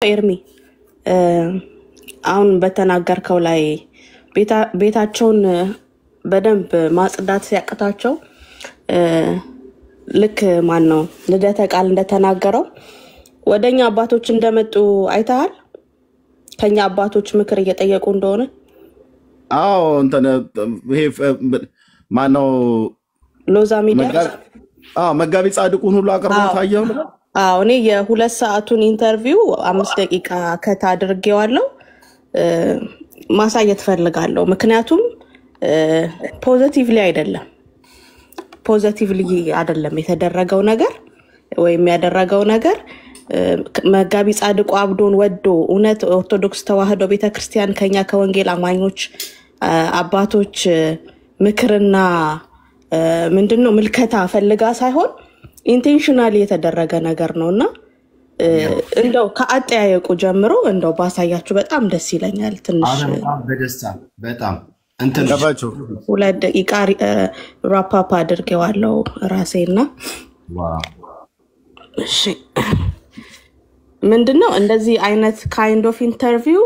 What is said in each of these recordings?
ኤርሚ አሁን በተናገርከው ላይ ቤታቸውን በደንብ ማጽዳት ሲያቀታቸው ልክ ማን ነው ልደተ ቃል እንደተናገረው ወደኛ አባቶች እንደመጡ አይተሃል ከኛ አባቶች ምክር እየጠየቁ እንደሆነ አዎ እንተነ ይሄ ማን ነው ሎዛ ሚዲያ መጋቢ ጻድቁን ሁሉ አቀርቦ ታየው እኔ የ2 ሰዓቱን ኢንተርቪው 5 ደቂቃ ከታ አድርጌዋለሁ ማሳየት ፈልጋለሁ ምክንያቱም ፖዚቲቭሊ አይደለም የተደረገው ነገር ወይም ያደረገው ነገር መጋቢ ጻድቁ አብዶን ወዶ እውነት ኦርቶዶክስ ተዋህዶ ቤተክርስቲያን ከኛ ከወንጌል አማኞች አባቶች ምክርና ምንድነው ምልከታ ፈልጋ ሳይሆን ኢንቴንሽናሊ የተደረገ ነገር ነውና እንደው ከአጠያየቁ ጀምሮ እንደው ባሳያችሁ በጣም ደስ ይለኛል ትንሽ በደስታ በጣም እንተለባችሁ 2 ደቂቃ ራፕ አፕ አድርጌዋለሁ ራሴና ዋው እሺ ምንድነው እንደዚህ አይነት ካይንድ ኦፍ ኢንተርቪው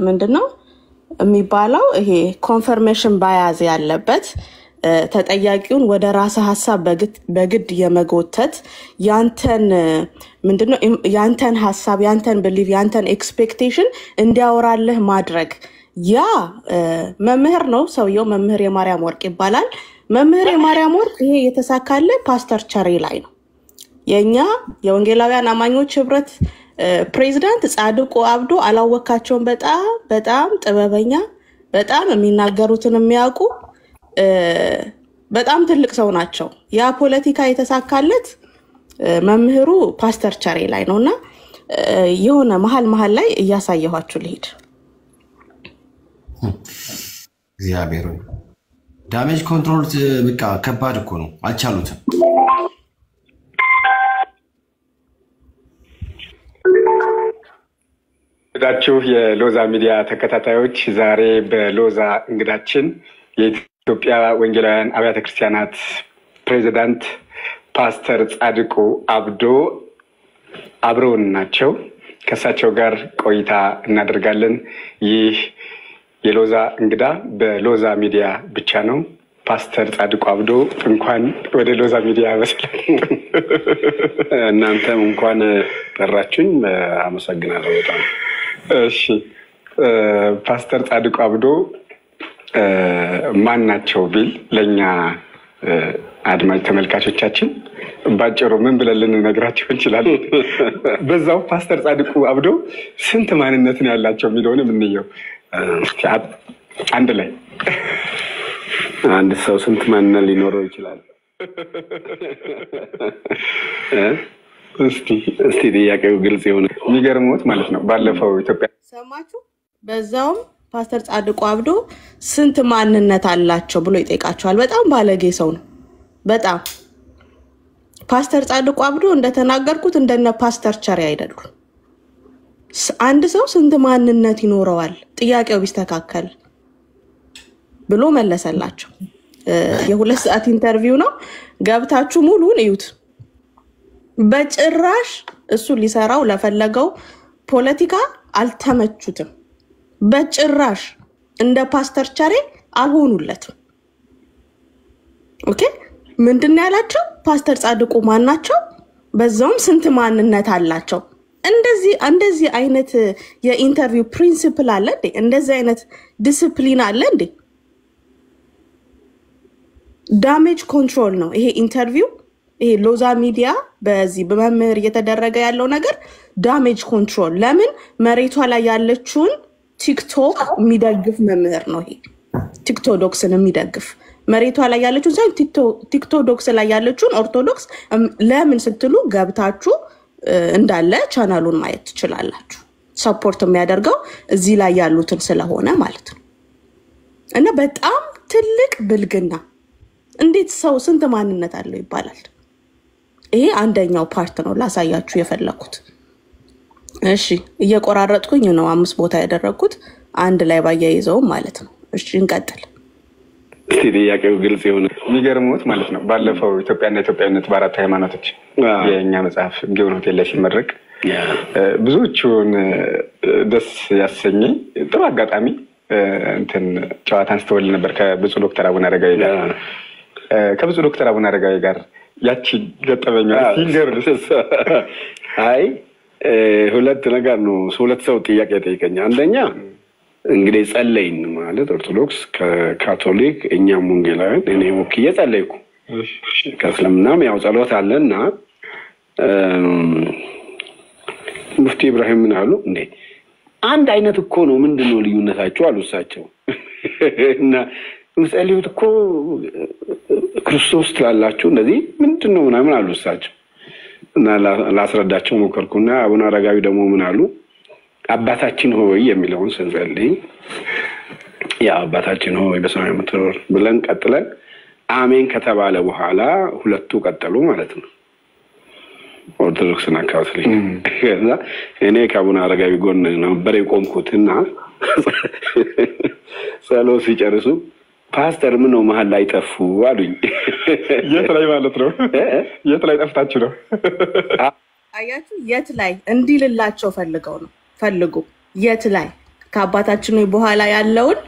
ምንድነው የሚባለው ይሄ ኮንፈርሜሽን ባያዝ ያለበት ተጠያቂውን ወደ ራስ ሐሳብ በግድ የመጎተት ያንተን ምንድነው ያንተን ሐሳብ ያንተን ቢሊቭ ያንተን ኤክስፔክቴሽን እንዲያወራልህ ማድረግ ያ መምህር ነው ሰውየው መምህር የማርያም ወርቅ ይባላል መምህር የማርያም ወርቅ ይሄ የተሳካለ ፓስተር ቸሬ ላይ ነው የኛ የወንጌላውያን አማኞች ህብረት ፕሬዝዳንት ጻድቁ አብዶ አላወካቸውን በጣም ጥበበኛ በጣም የሚናገሩትን የሚያውቁ በጣም ትልቅ ሰው ናቸው ያ ፖለቲካ የተሳካለት መምህሩ ፓስተር ቸሬ ላይ ነውና የሆነ መሃል ላይ እያሳየኋችሁ ልሂድ እግዚአብሔር ዳሜጅ ኮንትሮል በቃ ከባድ እኮ ነው አልቻሉትም ዳችሁ የሎዛ ሚዲያ ተከታታዮች ዛሬ በሎዛ እንግዳችን የኢትዮጵያ ወንጌላውያን አብያተ ክርስቲያናት ፕሬዝዳንት ፓስተር ጻድቁ አብዶ አብረውን ናቸው ከሳቸው ጋር ቆይታ እናደርጋለን ይህ የሎዛ እንግዳ በሎዛ ሚዲያ ብቻ ነው ፓስተር ጻድቁ አብዶ እንኳን ወደ ሎዛ ሚዲያ በሰላም እናንተም እንኳን ጠራችሁኝ አመሰግናለሁ በጣም እሺ ፓስተር ጻድቁ አብዶ ማን ናቸው ቢል ለኛ አድማጭ ተመልካቾቻችን ባጭሩ ምን ብለን ልንነግራቸው እንችላለን በዛው ፓስተር ጻድቁ አብዶ ስንት ማንነት ነው ያላቸው የሚለውን እንየው አንድ ላይ አንድ ሰው ስንት ማንነት ሊኖረው ይችላል እስቲ ጥያቄው ግልጽ ይሆነ የሚገርሙት ማለት ነው ባለፈው ኢትዮጵያ ሰማችሁ በዛው ፓስተር ጻድቁ አብዶ ስንት ማንነት አላቸው ብሎ ይጠይቃቸዋል በጣም ባለጌ ሰው ነው በጣም ፓስተር ጻድቁ አብዶ እንደተናገርኩት እንደነ ፓስተር ቸሬ አይደሉም አንድ ሰው ስንት ማንነት ይኖረዋል ጥያቄው ቢስተካከል ብሎ መለሰላቸው የ2 ሰዓት ኢንተርቪው ነው ገብታችሁ ሙሉን እዩት በጭራሽ እሱ ሊሰራው ለፈለገው ፖለቲካ አልተመቹትም በጭራሽ እንደ ፓስተር ቸሬ አልሆኑለትም ኦኬ ምንድነው ያላቸው ፓስተር ጻድቁ ማን ናቸው በዛውም ስንት ማንነት አላቸው እንደዚህ አይነት የኢንተርቪው ፕሪንሲፕል አለ እንዴ እንደዚህ አይነት ዲሲፕሊን አለ እንዴ ዳሜጅ ኮንትሮል ነው ይሄ ኢንተርቪው ይሄ ሎዛ ሚዲያ በዚህ በመምህር እየተደረገ ያለው ነገር ዳሜጅ ኮንትሮል ለምን መሬቷ ላይ ያለችውን ቲክቶክ የሚደግፍ መምህር ነው ይሄ ቲክቶዶክስን የሚደግፍ መሬቷ ላይ ያለችውን ሳይሆን ቲክቶዶክስ ላይ ያለችውን ኦርቶዶክስ ለምን ስትሉ ገብታችሁ እንዳለ ቻናሉን ማየት ትችላላችሁ ሰፖርት የሚያደርገው እዚህ ላይ ያሉትን ስለሆነ ማለት ነው እና በጣም ትልቅ ብልግና እንዴት ሰው ስንት ማንነት አለው ይባላል ይሄ አንደኛው ፓርት ነው ላሳያችሁ የፈለኩት እሺ እየቆራረጥኩኝ ነው 5 ቦታ ያደረኩት አንድ ላይ ባያይዘው ማለት ነው እሺ እንቀጥል እስቲ ጥያቄው ግልጽ ይሆነ የሚገርሙት ማለት ነው ባለፈው ኢትዮጵያና ኢትዮጵያዊነት በአራት ሃይማኖቶች የኛ መጽሐፍ ጊዮን ሆቴል ላይ ሲመረቅ ብዙዎቹን ደስ ያሰኘኝ ጥሩ አጋጣሚ እንትን ጨዋታ አንስተውልን ነበር ከብፁዕ ዶክተር አቡነ አረጋዊ ጋር ከብፁዕ ዶክተር አቡነ አረጋዊ ጋር ያቺ ገጠመኛ ሲንገርልስ አይ ሁለት ነገር ነው ሁለት ሰው ጥያቄ ጠይቀኛ አንደኛ እንግዲህ ጸለይን ማለት ኦርቶዶክስ ከካቶሊክ እኛም ወንጌላውያን እኔ ወክዬ ጸለይኩ ከእስልምናም ያው ጸሎት አለና ሙፍቲ ኢብራሂም ምን አሉ እንዴ አንድ አይነት እኮ ነው ምንድነው ልዩነታቸው አሉሳቸው እና ምሳሌው እኮ ክርስቶስ ትላላችሁ እንደዚህ ምንድነው ምናምን አሉሳቸው እና ላስረዳቸው ሞከርኩና አቡነ አረጋዊ ደግሞ ምን አሉ አባታችን ሆይ የሚለውን ስንጸልይ ያ አባታችን ሆይ በሰማይ የምትኖር ብለን ቀጥለን አሜን ከተባለ በኋላ ሁለቱ ቀጠሉ ማለት ነው ኦርቶዶክስና ካቶሊክ እና እኔ ከአቡነ አረጋዊ ጎን ነበር የቆምኩትና ጸሎት ሲጨርሱ ፓስተር ምን ነው መሃል ላይ ጠፉ አሉኝ የት ላይ ማለት ነው የት ላይ ጠፍታችሁ ነው አያችሁ የት ላይ እንዲልላቸው ፈልጉ የት ላይ ከአባታችን ነው በኋላ ያለውን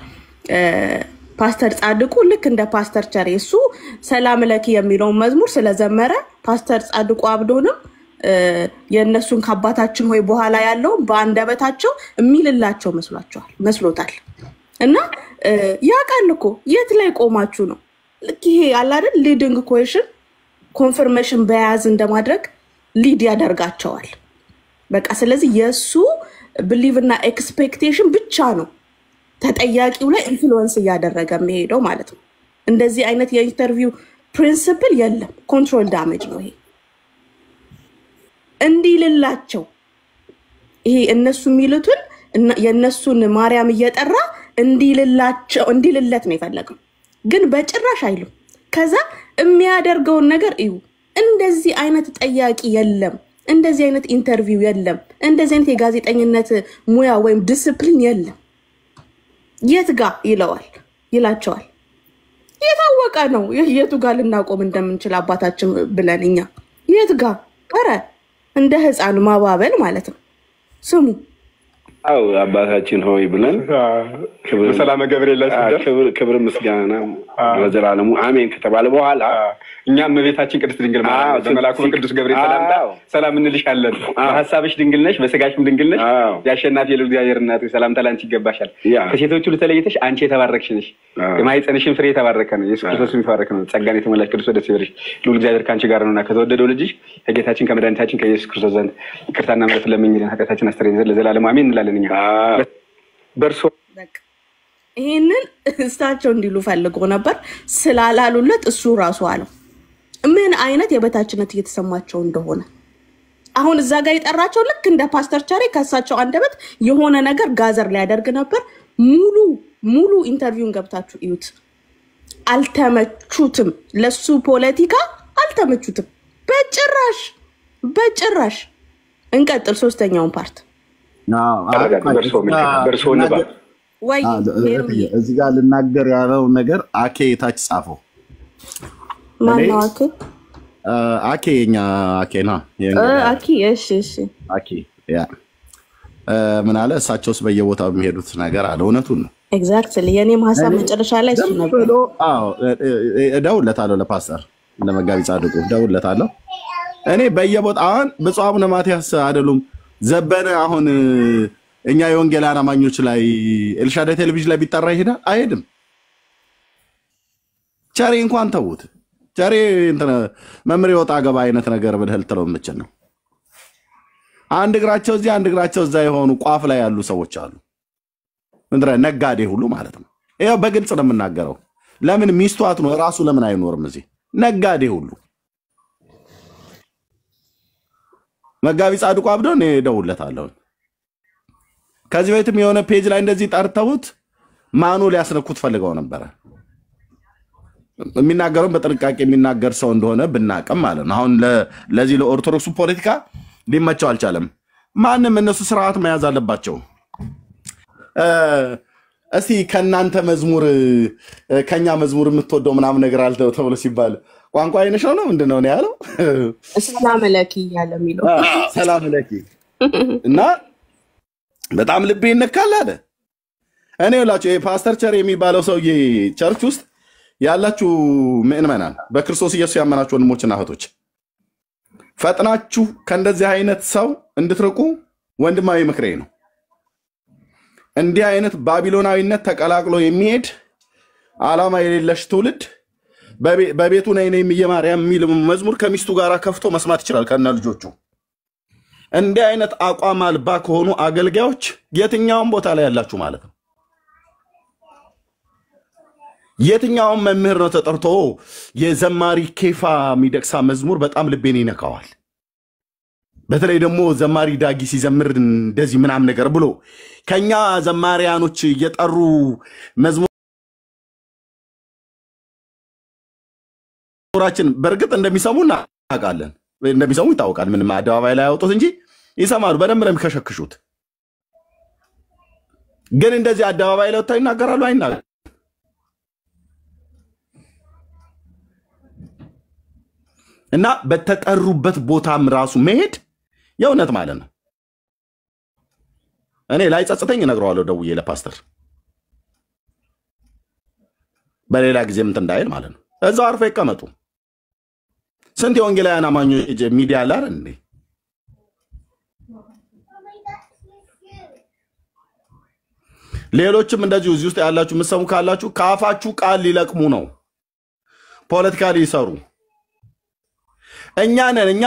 ፓስተር ጻድቁ ልክ እንደ ፓስተር ቸሬ እሱ ሰላም ለኪ የሚለው መዝሙር ስለዘመረ ፓስተር ጻድቁ አብዶንም የነሱን ከአባታችን ሆይ በኋላ ያለው በአንደበታቸው የሚልላቸው መስሎታል እና ያቃል እኮ የት ላይ ቆማችሁ ነው ልክ ይሄ አለ አይደል ሊዲንግ ኩዌሽን ኮንፈርሜሽን በያዝ እንደማድረግ ሊድ ያደርጋቸዋል በቃ ስለዚህ የሱ ቢሊቭ እና ኤክስፔክቴሽን ብቻ ነው ተጠያቂው ላይ ኢንፍሉዌንስ ያደረገ የሚሄደው ማለት ነው እንደዚህ አይነት የኢንተርቪው ፕሪንሲፕል የለም ኮንትሮል ዳሜጅ ነው ይሄ እንዲልላቸው ይሄ እነሱ የሚሉትን የነሱን ማርያም እየጠራ እንዲልለት ነው የፈለገው ግን በጭራሽ አይሉም ከዛ የሚያደርገው ነገር እዩ እንደዚህ አይነት ጠያቂ የለም እንደዚህ አይነት ኢንተርቪው የለም እንደዚህ አይነት የጋዜጠኝነት ሙያ ወይም ዲሲፕሊን የለም የት ጋር ይላቸዋል የታወቀ ነው የቱ ጋር ልናቆም እንደምንችል አባታችን ብለንኛ የት ጋር አረ እንደ ህፃን ማባበል ማለት ነው ስሙ አው አባታችን ሆይ ብለን ሰላም ገብርኤል ክብር ምስጋና ለዘላለሙ አሜን ከተባለ በኋላ እኛም በቤታችን ቅድስት ድንግል ማርያም በመላኩ ቅዱስ ገብርኤል ሰላምታ ሰላም እንልሻለን በሐሳብሽ ድንግል ነሽ በስጋሽም ድንግል ነሽ ያሸናፊ የእግዚአብሔር እናት ሰላምታ ላንቺ ይገባሻል ከሴቶች ሁሉ ተለይተሽ አንቺ የተባረክሽ ነሽ የማይጸንሽን ፍሬ የተባረከ ነው ኢየሱስ ክርስቶስ የሚባረክ ነው ጸጋን የተመላሽ ቅዱስ ደስ ይበልሽ ሉል እግዚአብሔር ካንቺ ጋር ነውና ከተወደደው ልጅሽ ከጌታችን ከመድኃኒታችን ከኢየሱስ ክርስቶስ ዘንድ ይቅርታና ምሕረት ለምኝልን ኃጢአታችን አስተሰርይ ዘንድ ለዘላለሙ አሜን እንላለን በርሶ ይሄንን እስታቸው እንዲሉ ፈልጎ ነበር ስላላሉለት እሱ ራሱ አለው ምን አይነት የበታችነት እየተሰማቸው እንደሆነ አሁን እዛ ጋር ይጠራቸው ልክ እንደ ፓስተር ቸሬ ከሳቸው አንደበት የሆነ ነገር ጋዘር ሊያደርግ ነበር ሙሉ ኢንተርቪውን ገብታችሁ እዩት አልተመቹትም ለሱ ፖለቲካ አልተመቹትም በጭራሽ እንቀጥል ሶስተኛውን ፓርት በርሶ ነበር ወይ እዚህ ጋር ልናገር ያለው ነገር አኬ ታች ጻፈው ማነው አኬ የኛ አኬና እሺ አኬ ያ ምን አለ እሳቸውስ በየቦታው የሚሄዱት ነገር አለ እውነቱን ነው ኤግዛክትሊ የኔም ሐሳብ መጨረሻ ላይ እሱ ነበር እደውልለታለሁ ለፓስተር ለመጋቢ ጻድቁ እደውልለታለሁ እኔ በየቦታው ብፁዕ አቡነ ማትያስ አይደሉም ዘበነ አሁን እኛ የወንጌላውያን አማኞች ላይ ኤልሻዳይ ቴሌቪዥን ላይ ቢጠራ ይሄዳል አይሄድም ቸሬ እንኳን ተውት ቸሬ እንትን መምሪ ወጣ ገባ አይነት ነገር ብለህ ተለው ምንጭ ነው አንድ እግራቸው እዚህ አንድ እግራቸው እዛ የሆኑ ቋፍ ላይ ያሉ ሰዎች አሉ ምንድነው ነጋዴ ሁሉ ማለት ነው ይሄው በግልጽ ነው የምናገረው ለምን ሚስቷት ነው ራሱ ለምን አይኖርም እዚህ ነጋዴ ሁሉ መጋቢ ጻድቁ አብዶ ነው ደውለታለሁ ከዚህ በፊትም የሆነ ፔጅ ላይ እንደዚህ ጠርተውት ማኑ ሊያስነኩት ፈልገው ነበር የሚናገረው በጥንቃቄ የሚናገር ሰው እንደሆነ ብናቀም ማለት ነው አሁን ለዚህ ለኦርቶዶክሱ ፖለቲካ ሊመቸው አልቻለም ማንንም እነሱ ስርዓት መያዝ አለባቸው እስቲ ከናንተ መዝሙር ከኛ መዝሙር የምትወደው ምናምን ነገር አልተው ተብሎ ሲባል ቋንቋ አይነሽ ነው ምንድነው ነው ያለው ሰላም ለኪ ያለ የሚለው ሰላም ለኪ እና በጣም ልቤ ይነካል አለ። እኔ ሁላችሁ ፓስተር ቸር የሚባለው ሰውዬ ቸርች ውስጥ ያላችሁ ምእመናን በክርስቶስ ኢየሱስ ያመናችሁ ወንድሞችና እህቶች ፈጥናችሁ ከእንደዚህ አይነት ሰው እንድትርቁ ወንድማዊ ምክሬ ነው። እንዲህ አይነት ባቢሎናዊነት ተቀላቅሎ የሚሄድ ዓላማ የሌለሽ ትውልድ በቤቱ ነይ የማርያም የሚል መዝሙር ከሚስቱ ጋር ከፍቶ መስማት ይችላል ከነ ልጆቹ። እንዲህ አይነት አቋም አልባ ከሆኑ አገልጋዮች የትኛውም ቦታ ላይ ያላችሁ ማለት ነው። የትኛውም መምህር ነው ተጠርቶ የዘማሪ ኬፋ ሚደቅሳ መዝሙር በጣም ልቤን ይነካዋል። በተለይ ደግሞ ዘማሪ ዳጊ ሲዘምር እንደዚህ ምናም ነገር ብሎ ከኛ ዘማሪያኖች እየጠሩ መዝሙራችን በርግጥ እንደሚሰሙ እናውቃለን። እንደሚሰሙ ይታወቃል። ምንም አደባባይ ላይ ያወጡት እንጂ ይሰማሉ። በደንብ ነው የሚከሸክሹት። ግን እንደዚህ አደባባይ ላይ ወጥተው ይናገራሉ አይናገሩም? እና በተጠሩበት ቦታም ራሱ መሄድ የእውነት ማለት ነው። እኔ ላይ ጸጽተኝ እነግረዋለሁ ደውዬ ለፓስተር በሌላ ጊዜ ምን እንዳይል ማለት ነው። እዛው አርፈው ይቀመጡ። ስንት የወንጌላውያን አማኞች ሚዲያ አለ አይደል እንዴ? ሌሎችም እንደዚሁ እዚህ ውስጥ ያላችሁ የምትሰሙ ካላችሁ ከአፋችሁ ቃል ሊለቅሙ ነው፣ ፖለቲካ ሊሰሩ። እኛ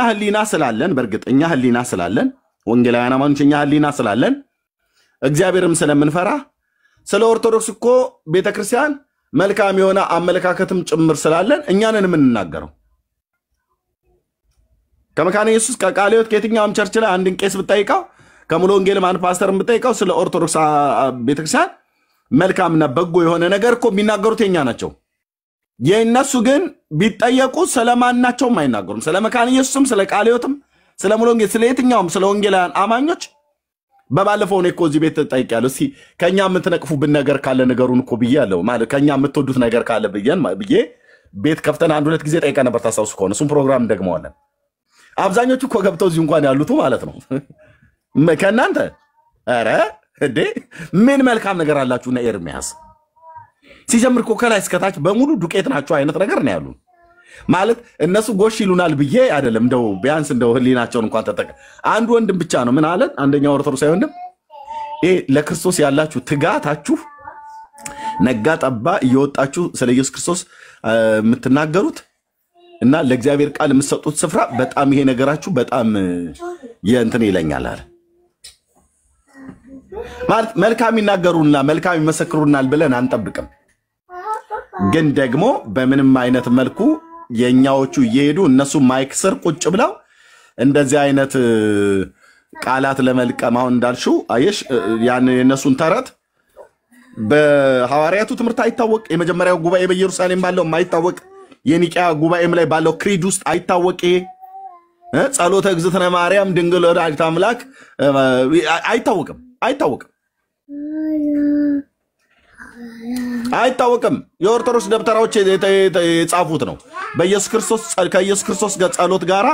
ህሊና ስላለን፣ በርግጥ እኛ ህሊና ስላለን፣ ወንጌላውያን አማኞች እኛ ህሊና ስላለን፣ እግዚአብሔርም ስለምንፈራ ስለ ኦርቶዶክስ እኮ ቤተክርስቲያን መልካም የሆነ አመለካከትም ጭምር ስላለን እኛንን የምንናገረው። ከመካነ ኢየሱስ ከቃለ ሕይወት ከየትኛውም ቸርች ላይ አንድን ቄስ ብትጠይቀው ከሙሉ ወንጌል ማን ፓስተርን ብትጠይቀው ስለ ኦርቶዶክስ ቤተክርስቲያን መልካምና በጎ የሆነ ነገር እኮ የሚናገሩት የኛ ናቸው። የእነሱ ግን ቢጠየቁ ስለማናቸውም አይናገሩም። ስለ መካነ ኢየሱስም ስለ ቃለ ሕይወትም ስለ ሙሉ ወንጌል ስለ የትኛውም ስለ ወንጌላውያን አማኞች በባለፈው ነው እኮ እዚህ ቤት ተጠይቄያለሁ። እስቲ ከኛ የምትነቅፉብን ነገር ካለ ነገሩን እኮ ብያለሁ። ማለት ከኛ የምትወዱት ነገር ካለ ብዬ ቤት ከፍተን አንድ ሁለት ጊዜ ጠይቀን ነበር። ታስታውሱ ከሆነ እሱም ፕሮግራም እንደግመዋለን። አብዛኞቹ እኮ ገብተው እዚህ እንኳን ያሉት ማለት ነው ከእናንተ ኧረ እንዴ ምን መልካም ነገር አላችሁና ኤርሚያስ ሲጀምር እኮ ከላይ እስከታች በሙሉ ዱቄት ናቸው አይነት ነገር ነው ያሉ። ማለት እነሱ ጎሽ ይሉናል ብዬ አይደለም። እንደው ቢያንስ እንደው ህሊናቸውን እንኳን ተጠቀ አንድ ወንድም ብቻ ነው ምን አለን? አንደኛው ኦርቶዶክሳዊ ወንድም ለክርስቶስ ያላችሁ ትጋታችሁ ነጋ ጠባ እየወጣችሁ ስለ ኢየሱስ ክርስቶስ የምትናገሩት እና ለእግዚአብሔር ቃል የምትሰጡት ስፍራ በጣም ይሄ ነገራችሁ በጣም የእንትን ይለኛል አለ። ማለት መልካም ይናገሩና መልካም ይመሰክሩናል ብለን አንጠብቅም። ግን ደግሞ በምንም አይነት መልኩ የኛዎቹ እየሄዱ እነሱ ማይክ ስር ቁጭ ብለው እንደዚህ አይነት ቃላት ለመልቀም አሁን እንዳልሽው አየሽ ያን የነሱን ተረት በሐዋርያቱ ትምህርት አይታወቅ፣ የመጀመሪያው ጉባኤ በኢየሩሳሌም ባለው ማይታወቅ፣ የኒቂያ ጉባኤም ላይ ባለው ክሪድ ውስጥ አይታወቅ፣ ጸሎተ እግዝእትነ ማርያም ድንግል ወላዲተ አምላክ አይታወቅም። የኦርቶዶክስ ደብተራዎች የጻፉት ነው። በኢየሱስ ክርስቶስ ከኢየሱስ ክርስቶስ ጸሎት ጋር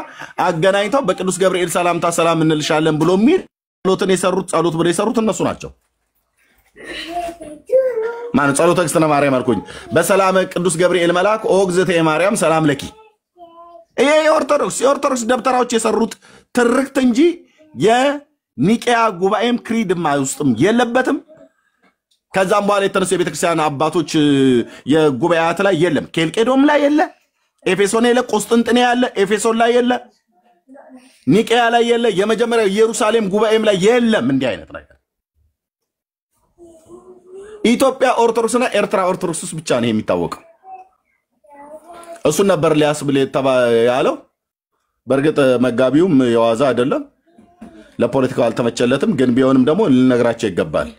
አገናኝተው በቅዱስ ገብርኤል ሰላምታ ሰላም እንልሻለን ብሎ የሚል ጸሎትን የሰሩት ጸሎት ብለው የሰሩት እነሱ ናቸው። ማን ጸሎተ እግዝእትነ ማርያም አልኩኝ። በሰላም ቅዱስ ገብርኤል መልአክ ኦ እግዝእትየ ማርያም ሰላም ለኪ። ይሄ የኦርቶዶክስ ደብተራዎች የሰሩት ትርክት እንጂ የኒቂያ ጉባኤም ክሪድማ ውስጥም የለበትም። ከዛም በኋላ የተነሱ የቤተክርስቲያን አባቶች የጉባኤያት ላይ የለም። ኬልቄዶም ላይ የለ፣ ኤፌሶን የለ፣ ቆስጥንጥንያ ያለ ኤፌሶን ላይ የለ፣ ኒቂያ ላይ የለ፣ የመጀመሪያው ኢየሩሳሌም ጉባኤም ላይ የለም። እንዲህ አይነት ነገር ኢትዮጵያ ኦርቶዶክስና ኤርትራ ኦርቶዶክስ ብቻ ነው የሚታወቀው። እሱ ነበር ሊያስብል ያለው። በርግጥ መጋቢውም የዋዛ አይደለም፣ ለፖለቲካው አልተመቸለትም። ግን ቢሆንም ደግሞ ልነግራቸው ይገባል።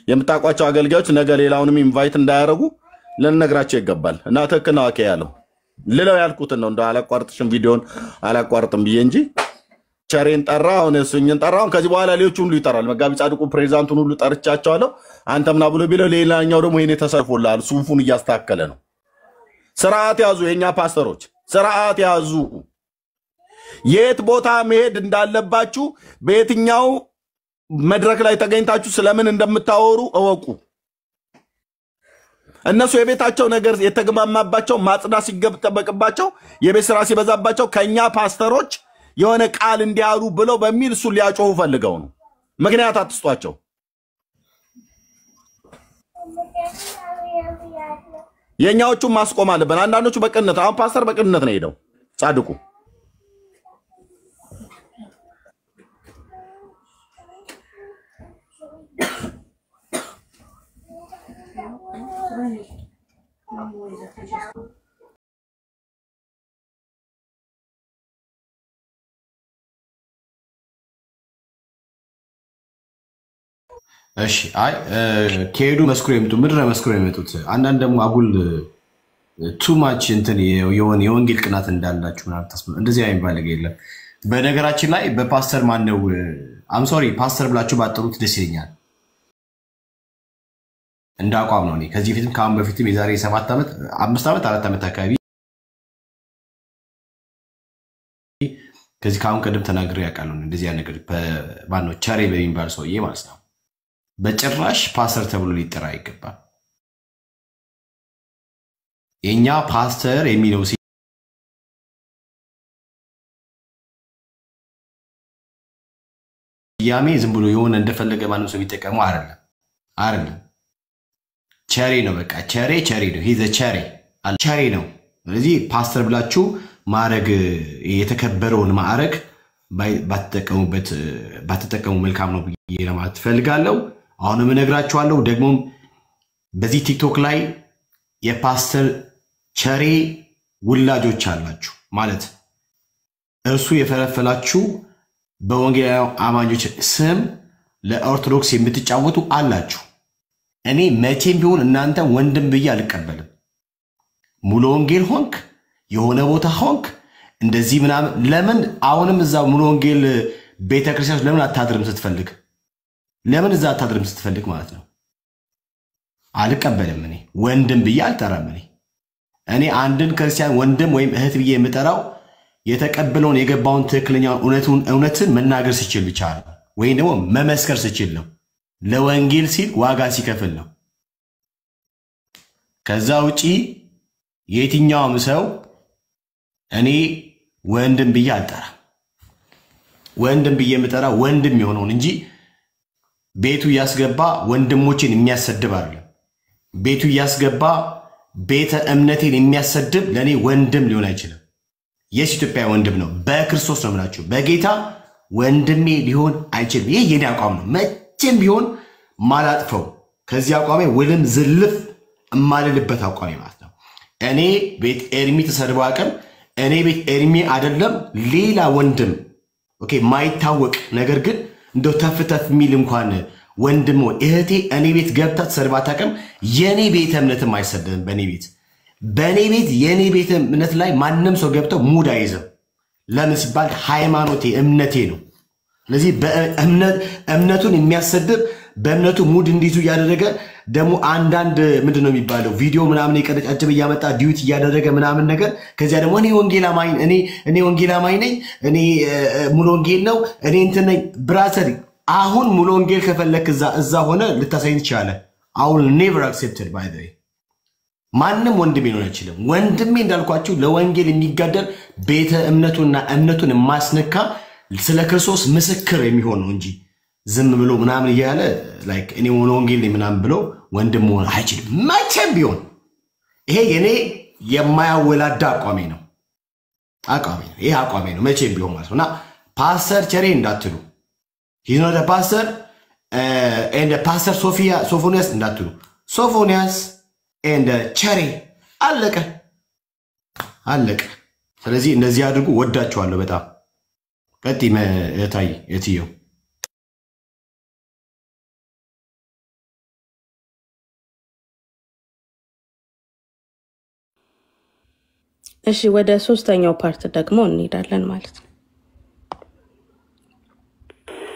የምታውቋቸው አገልጋዮች ነገ ሌላውንም ኢንቫይት እንዳያረጉ ልነግራቸው ይገባል። እና ትክክል ነው ያለው ልለው ያልኩትን ነው። እንደው አላቋርጥሽም ቪዲዮን አላቋርጥም ብዬ እንጂ ቸሬን ጠራ፣ አሁን እሱኝን ጠራ። አሁን ከዚህ በኋላ ሌሎቹን ሁሉ ይጠራል። መጋቢ ጻድቁ ፕሬዝዳንቱን ሁሉ ጠርቻቸዋለሁ። አንተም ና ብሎ ቢለው ሌላኛው ደግሞ ይሄኔ ተሰልፎላል። ሱፉን እያስተካከለ ነው። ስርዓት ያዙ፣ የኛ ፓስተሮች ስርዓት ያዙ። የት ቦታ መሄድ እንዳለባችሁ በየትኛው መድረክ ላይ ተገኝታችሁ ስለምን እንደምታወሩ እወቁ። እነሱ የቤታቸው ነገር የተገማማባቸው ማጽዳት ሲገባባቸው የቤት ስራ ሲበዛባቸው ከኛ ፓስተሮች የሆነ ቃል እንዲያሉ ብለው በሚል እሱ ሊያጮሁ ፈልገው ነው። ምክንያት አትስጧቸው። የኛዎቹ ማስቆም አለብን። አንዳንዶቹ በቅንነት አሁን ፓስተር በቅንነት ነው ሄደው ጻድቁ እሺ አይ ከሄዱ መስክሮ የመጡ ምድረ መስክሮ የመጡት አንዳንድ ደግሞ አጉል ቱ ማች እንትን የወንጌል ቅናት እንዳላችሁ ምናምን ተስፋ እንደዚህ አይባል ነገር የለም። በነገራችን ላይ በፓስተር ማን ነው አም ሶሪ ፓስተር ብላችሁ ባጠሩት ደስ ይለኛል። እንደ አቋም ነው። እኔ ከዚህ በፊትም ካሁን በፊትም የዛሬ 7 ዓመት 5 ዓመት 4 ዓመት አካባቢ ከዚህ ካሁን ቀደም ተናግሬ ያውቃለሁ። እንደዚህ ያ ነገር በማን ነው ቸሬ በሚባል ሰውዬ ማለት ነው። በጭራሽ ፓስተር ተብሎ ሊጠራ አይገባም። የኛ ፓስተር የሚለው ያሜ ዝም ብሎ የሆነ እንደፈለገ ማንም ሰው ቢጠቀመው አይደለም። ቸሬ ነው በቃ ቸሬ ነው። ሂዘ ቸሬ ነው። ስለዚህ ፓስተር ብላችሁ ማዕረግ የተከበረውን ማዕረግ ባትጠቀሙ መልካም ነው ብዬ ለማለት ፈልጋለሁ። አሁንም እነግራችኋለሁ። ደግሞ በዚህ ቲክቶክ ላይ የፓስተር ቸሬ ውላጆች አላችሁ ማለት እርሱ የፈለፈላችሁ በወንጌላውያን አማኞች ስም ለኦርቶዶክስ የምትጫወቱ አላችሁ። እኔ መቼም ቢሆን እናንተ ወንድም ብዬ አልቀበልም። ሙሉ ወንጌል ሆንክ የሆነ ቦታ ሆንክ እንደዚህ ምናምን ለምን አሁንም እዛው ሙሉ ወንጌል ቤተክርስቲያን ለምን አታድርም ስትፈልግ ለምን እዛ አታድርም ስትፈልግ ማለት ነው። አልቀበልም። እኔ ወንድም ብዬ አልጠራም። እኔ አንድን ክርስቲያን ወንድም ወይም እህት ብዬ የምጠራው የተቀበለውን የገባውን ትክክለኛውን እውነትን መናገር ሲችል ብቻ ነው፣ ወይም ደግሞ መመስከር ሲችል ነው። ለወንጌል ሲል ዋጋ ሲከፍል ነው። ከዛ ውጪ የትኛውም ሰው እኔ ወንድም ብዬ አልጠራም። ወንድም ብዬ የምጠራ ወንድም የሆነውን እንጂ ቤቱ ያስገባ ወንድሞችን የሚያሰድብ አይደለም። ቤቱ ያስገባ ቤተ እምነቴን የሚያሰድብ ለኔ ወንድም ሊሆን አይችልም። የኢትዮጵያ ወንድም ነው፣ በክርስቶስ ነው የምላችሁ። በጌታ ወንድሜ ሊሆን አይችልም። ይሄ የኔ አቋም ነው። መቼም ቢሆን ማላጥፈው ከዚህ አቋሜ ውልም ዝልፍ እማልልበት አቋሜ ማለት ነው። እኔ ቤት ኤርሚ ተሰድበው አቅም እኔ ቤት ኤርሚ አይደለም ሌላ ወንድም ኦኬ ማይታወቅ ነገር ግን እንደው ተፍተፍ ሚል እንኳን ወንድም እህቴ እኔ ቤት ገብታ ተሰድባ አታውቅም። የኔ ቤተ እምነትም አይሰደብም። በኔ ቤት የኔ ቤተ እምነት ላይ ማንም ሰው ገብተው ሙድ አይዘም። ለምን ሲባል ሃይማኖቴ እምነቴ ነው። ስለዚህ በእምነቱን የሚያሰድብ በእምነቱ ሙድ እንዲይዙ ያደረገ ደግሞ አንዳንድ ምንድነው የሚባለው ቪዲዮ ምናምን የቀረጫጭብ እያመጣ ዲዩት እያደረገ ምናምን ነገር ከዚያ ደግሞ እኔ ወንጌላማኝ ነኝ እኔ ሙሉ ወንጌል ነው እኔ እንትን ነኝ። ብራዘር አሁን ሙሉ ወንጌል ከፈለክ እዛ ሆነ ልታሳይ ትችላለህ። I will never accept it by the way። ማንም ወንድሜ ነው አይችልም። ወንድሜ እንዳልኳችሁ ለወንጌል የሚጋደል ቤተ እምነቱና እምነቱን ማስነካ ስለ ክርስቶስ ምስክር የሚሆን ነው እንጂ ዝም ብሎ ምናምን እያለ ላይክ እኔ ሙሉ ወንጌል ነኝ ምናምን ብሎ ወንድም ሆነ አይችልም መቼም ቢሆን። ይሄ የኔ የማያወላዳ አቋሜ ነው። ይሄ አቋሜ ነው መቼም ቢሆን ማለት ነውና ፓስተር ቸሬ እንዳትሉ he's not a pastor and pastor Sophonias እንዳትሉ Sophonias and ቸሬ አለቀ። ስለዚህ እንደዚህ አድርጉ። ወዳችኋለሁ በጣም ቀጥይ እታይ እትየው እሺ ወደ ሶስተኛው ፓርት ደግሞ እንሄዳለን ማለት ነው።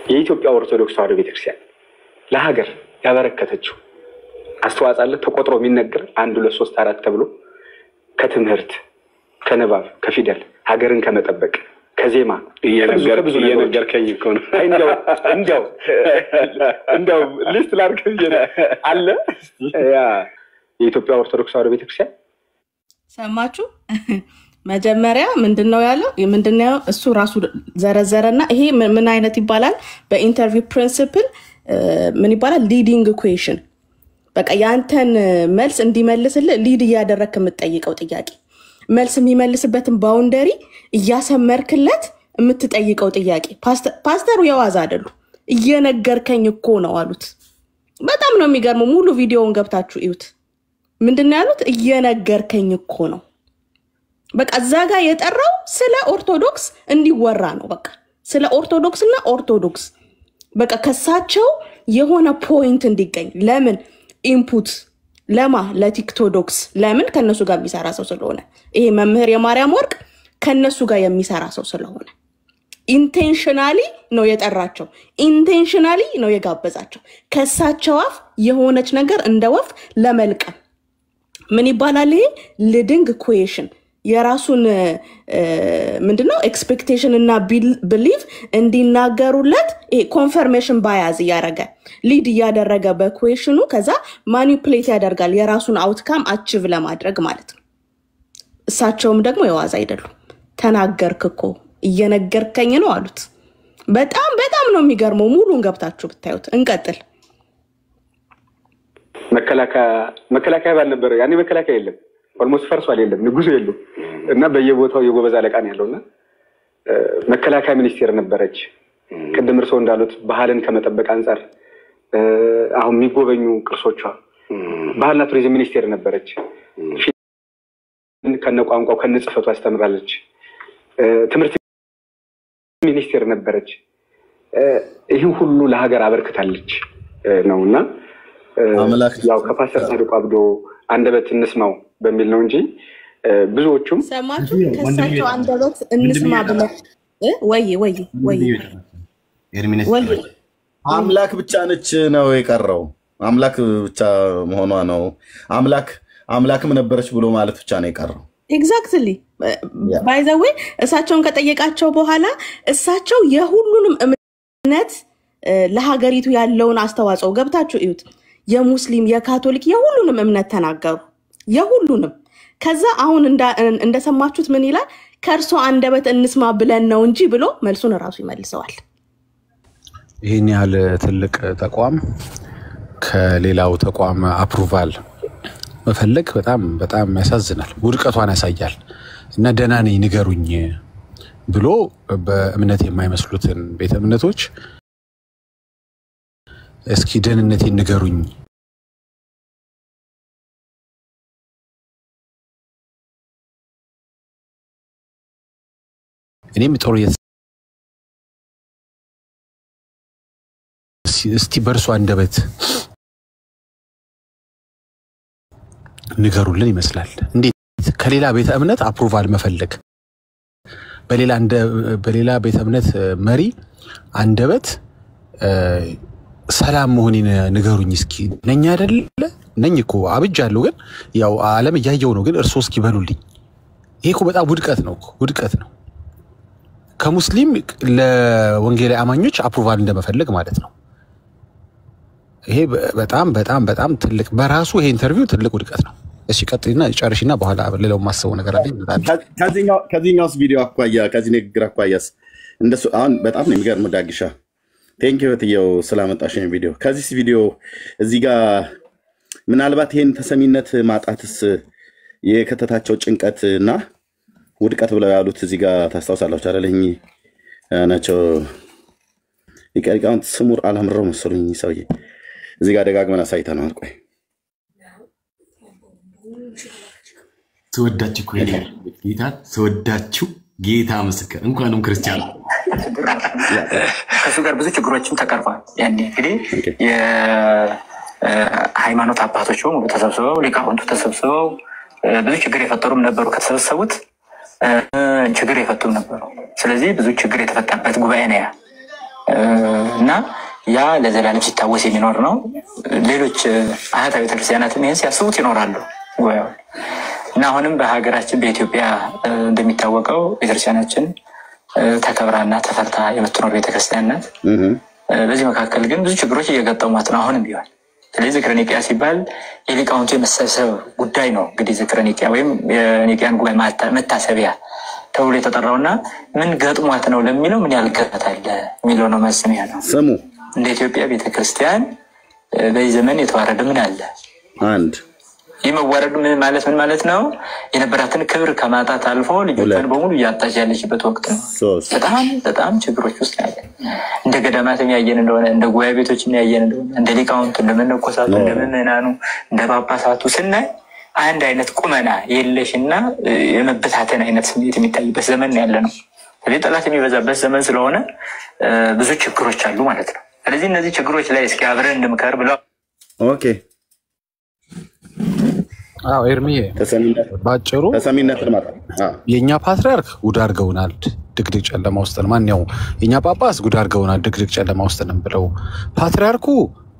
የኢትዮጵያ ኦርቶዶክስ ተዋሕዶ ቤተክርስቲያን ለሀገር ያበረከተችው አስተዋጽኦ አለ ተቆጥሮ የሚነገር 1 2 3 4 ተብሎ ከትምህርት ከንባብ ከፊደል ሀገርን ከመጠበቅ ከዜማ እየነገርከኝ እኮ ነው። እንደው ሊስት ላድርግ አለ የኢትዮጵያ ኦርቶዶክስ ተዋሕዶ ቤተክርስቲያን ሰማችሁ? መጀመሪያ ምንድነው ያለው? ምንድነው እሱ ራሱ ዘረዘረና ይሄ ምን አይነት ይባላል? በኢንተርቪው ፕሪንሲፕል ምን ይባላል? ሊዲንግ ኩዌሽን። በቃ ያንተን መልስ እንዲመልስልህ ሊድ እያደረክ የምትጠይቀው ጥያቄ መልስ የሚመልስበትን ባውንደሪ እያሰመርክለት የምትጠይቀው ጥያቄ። ፓስተሩ የዋዛ አይደሉ። እየነገርከኝ እኮ ነው አሉት። በጣም ነው የሚገርመው። ሙሉ ቪዲዮውን ገብታችሁ እዩት። ምንድነው ያሉት? እየነገርከኝ እኮ ነው። በቃ እዛ ጋር የጠራው ስለ ኦርቶዶክስ እንዲወራ ነው። በቃ ስለ ኦርቶዶክስና ኦርቶዶክስ በቃ ከሳቸው የሆነ ፖይንት እንዲገኝ። ለምን ኢንፑት ለማ ለቲክቶዶክስ ለምን ከነሱ ጋር የሚሰራ ሰው ስለሆነ ይሄ መምህር የማርያም ወርቅ ከነሱ ጋር የሚሰራ ሰው ስለሆነ ኢንቴንሽናሊ ነው የጠራቸው። ኢንቴንሽናሊ ነው የጋበዛቸው። ከሳቸው አፍ የሆነች ነገር እንደ ወፍ ለመልቀም ምን ይባላል? ይሄ ሊዲንግ ኩዌሽን የራሱን ምንድነው ኤክስፔክቴሽን እና ቢሊቭ እንዲናገሩለት ኮንፈርሜሽን ባያዝ ያደረገ ሊድ ያደረገ በኩዌሽኑ ከዛ ማኒፑሌት ያደርጋል የራሱን አውትካም አቺቭ ለማድረግ ማለት ነው። እሳቸውም ደግሞ የዋዛ አይደሉም። ተናገርክ እኮ እየነገርከኝ ነው አሉት። በጣም ነው የሚገርመው። ሙሉን ገብታችሁ ብታዩት። እንቀጥል። መከላከያ ባልነበረ ያኔ መከላከያ የለም። ኦልሞስት ፈርሷል። የለም ንጉሱ የለም እና በየቦታው የጎበዝ አለቃ ነው ያለውና መከላከያ ሚኒስቴር ነበረች። ቅድም እርሶ እንዳሉት ባህልን ከመጠበቅ አንፃር አሁን የሚጎበኙ ቅርሶቿ ባህልና ቱሪዝም ሚኒስቴር ነበረች። ከነቋንቋው ከነጽፈቱ አስተምራለች። ትምህርት ሚኒስቴር ነበረች። ይህን ሁሉ ለሀገር አበርክታለች ነውና ያው ከፓስተር ጻድቁ አብዶ አንደበት እንስማው በሚል ነው እንጂ ብዙዎቹም ሰማችሁ ከሳቸው አንደበት እንስማ ብለው ወይ አምላክ ብቻ ነች ነው የቀረው። አምላክ ብቻ መሆኗ ነው። አምላክም ነበረች ብሎ ማለት ብቻ ነው የቀረው። ኤግዛክትሊ ባይ ዘ ዌይ እሳቸውን ከጠየቃቸው በኋላ እሳቸው የሁሉንም እምነት ለሀገሪቱ ያለውን አስተዋጽኦ ገብታችሁ እዩት። የሙስሊም የካቶሊክ የሁሉንም እምነት ተናገሩ። የሁሉንም ከዛ አሁን እንደሰማችሁት ምን ይላል? ከርሶ አንደበት እንስማ ብለን ነው እንጂ ብሎ መልሱን ራሱ ይመልሰዋል። ይሄን ያህል ትልቅ ተቋም ከሌላው ተቋም አፕሩቫል መፈለግ በጣም ያሳዝናል። ውድቀቷን ያሳያል። እና ደህና ነኝ ንገሩኝ ብሎ በእምነት የማይመስሉትን ቤተ እምነቶች እስኪ ደህንነቴን ንገሩኝ እኔም ጦር እስቲ በርሷ አንደበት ንገሩልን ይመስላል። እንዴት ከሌላ ቤተ እምነት አፕሩቫል መፈለግ በሌላ ቤተ እምነት መሪ አንደበት ሰላም መሆኔን ንገሩኝ እስኪ ነኝ አይደል? ነኝ እኮ አብጃለሁ፣ ግን ያው ዓለም እያየው ነው። ግን እርሶ እስኪ በሉልኝ። ይሄ እኮ በጣም ውድቀት ነው። ከሙስሊም ለወንጌላዊ አማኞች አፕሩቫል እንደመፈለግ ማለት ነው። ይሄ በጣም ትልቅ በራሱ ይሄ ኢንተርቪው ትልቅ ውድቀት ነው። እሺ ቀጥልና ጨርሽና በኋላ ሌላው ማሰው ነገር አለ። ከዚህኛውስ ቪዲዮ አኳያ ከዚህ ንግግር አኳያስ እንደሱ አሁን በጣም ነው የሚገርም። ዳግሻ ቴንክ ዩ እትየው ስላመጣሽኝ ቪዲዮ። ከዚህ ቪዲዮ እዚህ ጋር ምናልባት ይሄን ተሰሚነት ማጣትስ የከተታቸው ጭንቀትና ውድቀት ብለው ያሉት እዚህ ጋር ታስታውሳላችሁ አይደል? ናቸው ሊቃውንት ስሙር አላምረው መሰሉኝ ሰውዬ እዚህ ጋር ደጋግመን አሳይተናል። ቆይ ተወዳችሁ ጌታ ምስክር እንኳንም ክርስቲያን ከሱ ጋር ብዙ ችግሮችም ተቀርፏል። ያኔ እንግዲህ የሃይማኖት አባቶች ሙሉ ተሰብስበው ሊቃውንቱ ተሰብስበው ብዙ ችግር የፈጠሩም ነበሩ። ከተሰበሰቡት ችግር የፈቱም ነበሩ። ስለዚህ ብዙ ችግር የተፈታበት ጉባኤ ነው እና ያ ለዘላለም ሲታወስ የሚኖር ነው። ሌሎች አህታ ቤተክርስቲያናትም ይህን ሲያስቡት ይኖራሉ ጉባኤው እና አሁንም በሀገራችን በኢትዮጵያ እንደሚታወቀው ቤተክርስቲያናችን ተከብራና ተፈርታ የምትኖር ቤተክርስቲያን ናት። በዚህ መካከል ግን ብዙ ችግሮች እየገጠሟት ነው አሁንም ቢሆን። ስለዚህ ዝክረ ኒቅያ ሲባል የሊቃውንቱ የመሰብሰብ ጉዳይ ነው። እንግዲህ ዝክረ ኒቅያ ወይም የኒቅያን ጉባኤ መታሰቢያ ተብሎ የተጠራውና ምን ገጥሟት ነው ለሚለው ምን ያልገታል የሚለው ነው መስሚያ ነው። ስሙ እንደ ኢትዮጵያ ቤተክርስቲያን በዚህ ዘመን የተዋረደ ምን አለ? አንድ የመዋረድ ምን ማለት ነው? የነበራትን ክብር ከማጣት አልፎ ልጆቿን በሙሉ እያጣች ያለችበት ወቅት ነው። በጣም ችግሮች ውስጥ ያለ እንደ ገዳማትም ያየን እንደሆነ እንደ ጉባኤ ቤቶችም ያየን እንደሆነ እንደ ሊቃውንቱ እንደ መነኮሳቱ እንደ ምዕመናኑ እንደ ጳጳሳቱ ስናይ አንድ አይነት ቁመና የለሽና የመበታተን አይነት ስሜት የሚታይበት ዘመን ያለ ነው። ስለዚህ ጠላት የሚበዛበት ዘመን ስለሆነ ብዙ ችግሮች አሉ ማለት ነው። ስለዚህ እነዚህ ችግሮች ላይ እስኪ አብረን እንምከር ብለው ኦኬ አዎ ኤርሚዬ ባጭሩ ተሰሚነት ለማጣ የኛ ፓትሪያርክ ጉድ አድርገውናል ድቅድቅ ጨለማ ውስጥ ነው። ማንኛው የኛ ጳጳስ ጉድ አድርገውናል ድቅድቅ ጨለማ ውስጥ ነው ብለው ፓትሪያርኩ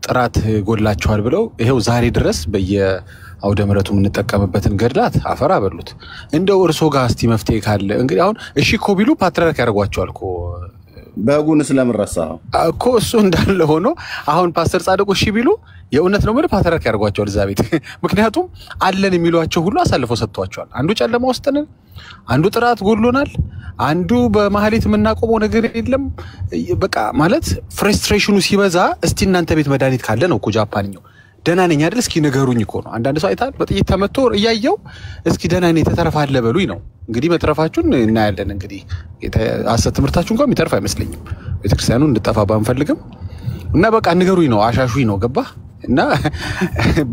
ጥራት ጎላቸዋል ብለው ይሄው ዛሬ ድረስ በየአውደ ምሕረቱ የምንጠቀምበትን ገድላት አፈር አበሉት። እንደው እርሶ ጋር እስቲ መፍትሄ ካለ እንግዲህ አሁን እሺ እኮ ቢሉ ፓትሪያርክ ያደርጓቸዋል እኮ በጉን ስለምረሳው እኮ እሱ እንዳለ ሆኖ አሁን ፓስተር ጻድቁ እሺ ቢሉ የእውነት ነው ማለት ፓትሪያርክ ያደርጓቸዋል እዛ ቤት። ምክንያቱም አለን የሚሏቸው ሁሉ አሳልፈው ሰጥቷቸዋል። አንዱ ጨለማ ውስጥ ነን፣ አንዱ ጥራት ጎሎናል፣ አንዱ በማህሌት የምናቆመው ነገር የለም። በቃ ማለት ፍረስትሬሽኑ ሲበዛ እስቲ እናንተ ቤት መድኃኒት ካለ ነው እኮ ጃፓንኛው ደህና ነኝ አይደል እስኪ ንገሩኝ እኮ ነው። አንዳንድ ሰው አይታል በጥይት ተመቶ እያየው እስኪ ደህና ነኝ ተተረፋለ በሉኝ ነው። እንግዲህ መትረፋችሁን እናያለን። እንግዲህ አሰት ትምህርታችሁ እንኳን የሚተርፍ አይመስለኝም። ቤተክርስቲያኑ እንድጠፋ ባንፈልግም እና በቃ ንገሩኝ ነው አሻሹኝ ነው ገባ እና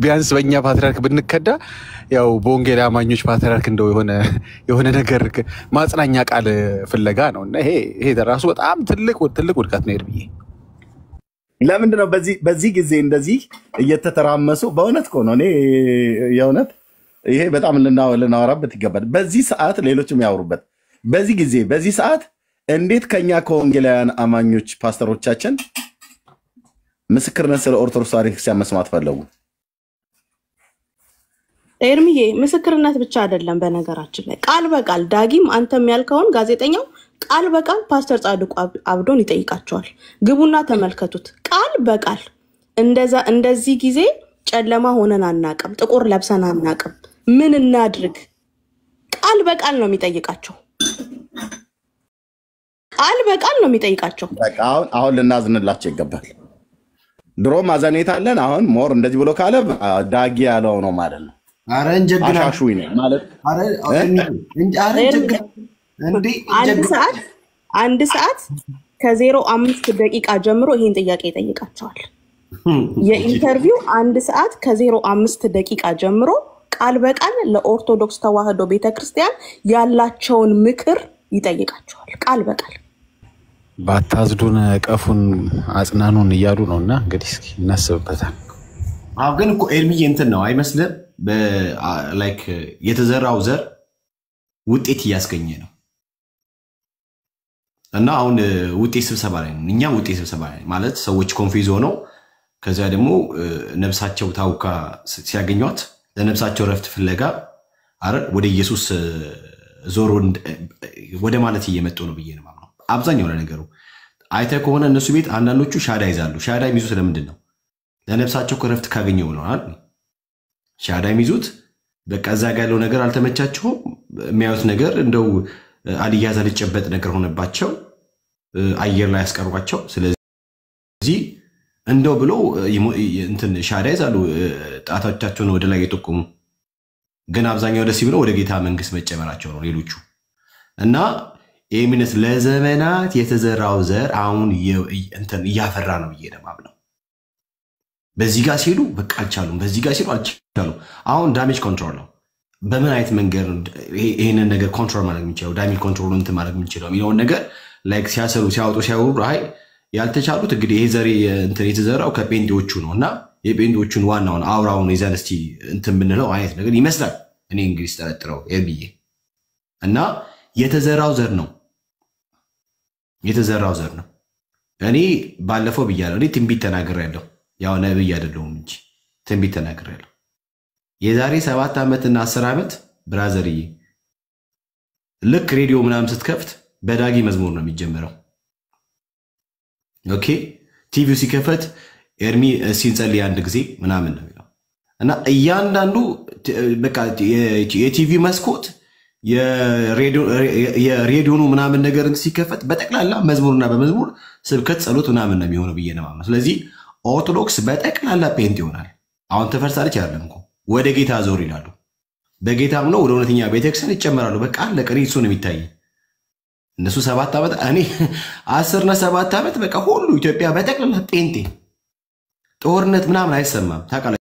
ቢያንስ በእኛ ፓትሪያርክ ብንከዳ ያው በወንጌል አማኞች ፓትሪያርክ እንደው የሆነ ነገር ማጽናኛ ቃል ፍለጋ ነው። እና ይሄ ራሱ በጣም ትልቅ ውድቀት ነው ኤርሚዬ። ለምንድን ነው በዚህ ጊዜ እንደዚህ እየተተራመሱ? በእውነት እኮ ነው። እኔ የእውነት ይሄ በጣም ልናወራበት ይገባል። በዚህ ሰዓት ሌሎችም ያወሩበት። በዚህ ጊዜ በዚህ ሰዓት እንዴት ከኛ ከወንጌላውያን አማኞች ፓስተሮቻችን ምስክርነት ስለ ኦርቶዶክስ ተዋሕዶ ክርስቲያን መስማት ፈለጉ? ኤርሚዬ ምስክርነት ብቻ አይደለም። በነገራችን ላይ ቃል በቃል ዳጊም አንተም ያልከውን ጋዜጠኛው ቃል በቃል ፓስተር ጻድቁ አብዶን ይጠይቃቸዋል። ግቡና ተመልከቱት። ቃል በቃል እንደዚህ ጊዜ ጨለማ ሆነን አናቅም፣ ጥቁር ለብሰን አናቅም፣ ምን እናድርግ? ቃል በቃል ነው የሚጠይቃቸው። ቃል በቃል ነው የሚጠይቃቸው። በቃ አሁን ልናዝንላቸው ይገባል። ድሮ ማዘኔት አለን። አሁን ሞር እንደዚህ ብሎ ካለ ዳጊ ያለው ነው ማለት ነው። አረ እንጀግና አሻሹኝ ነው ማለት አንድ ሰዓት ከ05 ደቂቃ ጀምሮ ይሄን ጥያቄ ይጠይቃቸዋል። የኢንተርቪው 1 ሰዓት ከ05 ደቂቃ ጀምሮ ቃል በቃል ለኦርቶዶክስ ተዋሕዶ ቤተክርስቲያን ያላቸውን ምክር ይጠይቃቸዋል። ቃል በቃል ባታዝዱን ቀፉን አጽናኑን እያሉ ነውና እንግዲህ እስኪ እናስብበታል። አዎ ግን እኮ ኤርሚዬ እንትን ነው አይመስልም? ላይክ የተዘራው ዘር ውጤት እያስገኘ ነው። እና አሁን ውጤት ስብሰባ ላይ ነው። እኛ ውጤት ስብሰባ ላይ ማለት ሰዎች ኮንፊውዝ ሆነው ከዚያ ደግሞ ነፍሳቸው ታውካ ሲያገኟት ለነፍሳቸው ረፍት ፍለጋ አረ ወደ ኢየሱስ ዞሮ ወደ ማለት እየመጡ ነው ብዬ ነው ማለት። አብዛኛው ነገሩ አይተህ ከሆነ እነሱ ቤት አንዳንዶቹ ሻዳ ይዛሉ። ሻዳ የሚይዙት ለምንድን ነው? ለነፍሳቸው ረፍት ካገኘው ነው አይደል? ሻዳ የሚይዙት በቃ እዛ ጋር ያለው ነገር አልተመቻቸውም። የሚያዩት ነገር እንደው አልያዝ አልጨበጥ ነገር ሆነባቸው፣ አየር ላይ ያስቀርቧቸው። ስለዚህ እንደው ብሎ እንትን ሻዳ ይዛሉ፣ ጣቶቻቸውን ወደ ላይ የጠቆሙ። ግን አብዛኛው ደስ ብለው ወደ ጌታ መንግስት መጨመራቸው ነው ሌሎቹ። እና ኤሚነስ ለዘመናት የተዘራው ዘር አሁን እንትን እያፈራ ነው ብዬ ነው። በዚህ ጋር ሲሉ በቃ አልቻሉም፣ በዚህ ጋር ሲሉ አልቻሉም። አሁን ዳሜጅ ኮንትሮል ነው። በምን አይነት መንገድ ይሄንን ነገር ኮንትሮል ማድረግ የምንችለው ዳሜጅ ኮንትሮል እንትን ማድረግ የምንችለው የሚለውን ነገር ላይክ ሲያሰሩ ሲያወጡ ሲያወሩ አይ ያልተቻሉት እንግዲህ ይሄ ዘሬ እንትን የተዘራው ከጴንጤዎቹ ነው እና የጴንጤዎቹን ዋናውን አውራውን ይዘን እስቲ እንትን ብንለው አይነት ነገር ይመስላል። እኔ እንግዲህ ስጠረጥረው ኤርሚዬ እና የተዘራው ዘር ነው እኔ ባለፈው ብያለሁ። እኔ ትንቢት ተናግሬያለሁ። ያው ነብይ አይደለሁም እንጂ ትንቢት ተናግሬያለሁ። የዛሬ 7 ዓመትና 10 ዓመት ብራዘርዬ ልክ ሬዲዮ ምናምን ስትከፍት በዳጊ መዝሙር ነው የሚጀምረው። ኦኬ ቲቪው ሲከፈት ኤርሚ ሲንጸልይ አንድ ጊዜ ምናምን ነው የሚለው እና እያንዳንዱ በቃ የቲቪ መስኮት የሬዲዮኑ ምናምን ነገር ሲከፈት በጠቅላላ መዝሙርና በመዝሙር ስብከት ጸሎት ምናምን ነው የሚሆነው ብዬ ነው ማለት። ስለዚህ ኦርቶዶክስ በጠቅላላ ፔንት ይሆናል። አሁን ተፈርሳለች አይደለም እኮ ወደ ጌታ ዞር ይላሉ። በጌታም ነው ወደ እውነተኛ ቤተክርስቲያን ይጨመራሉ። በቃ አለቀ። እሱ ነው የሚታይ። እነሱ 7 ዓመት እኔ 10 እና 7 ዓመት በቃ ሁሉ ኢትዮጵያ በጠቅላላ ጴንጤ ጦርነት ምናምን አይሰማም ታውቃለህ።